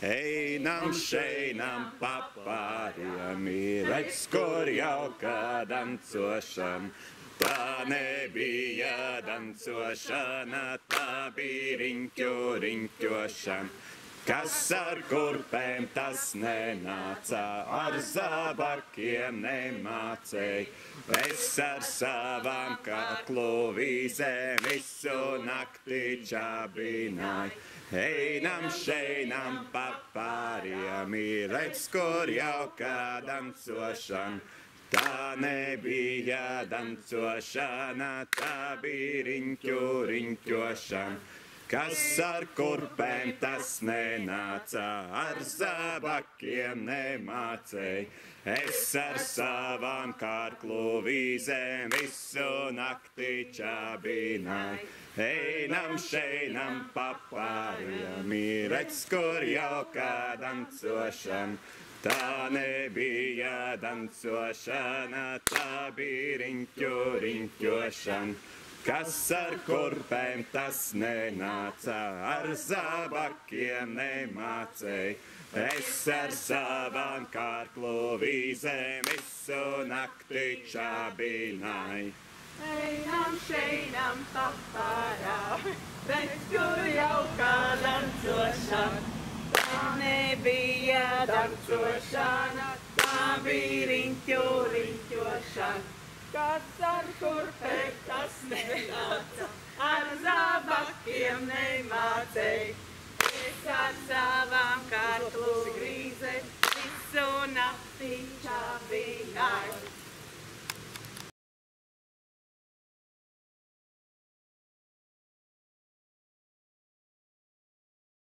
Einam šeinam papāriem, redz, kur jauka dancošana. Tā nebija dancošana, tā bija riņķošana. Kas ar kurpēm tas nenāca, ar zābakiem nemācēja. Es ar savām kaklu vīzēm visu nakti čabināju. Einam šeinam papāriem, redz, kur jauka dancošana. Tā nebija dancošana, tā bija riņķošana. Kas ar kurpēm tas nenāca, ar zābakiem nemācēja. Es ar savām kārklu vīzēm visu nakti čabināju. Einam šeinam papāriem, redz, kur jauka dancošana. Tā nebija dancošana, tā bija riņķošana. Kas ar kurpēm tas nenāca, ar zābakiem nemācēja. Es ar savām kārklu vīzēm visu nakti čabināju. Einam šeinam papārā, redz, kur jauka dancošana. Tā nebija dancošana, tā bija riņķošana. Kas ar kurpēm tas nenāca, ar zābakiem nemācēja.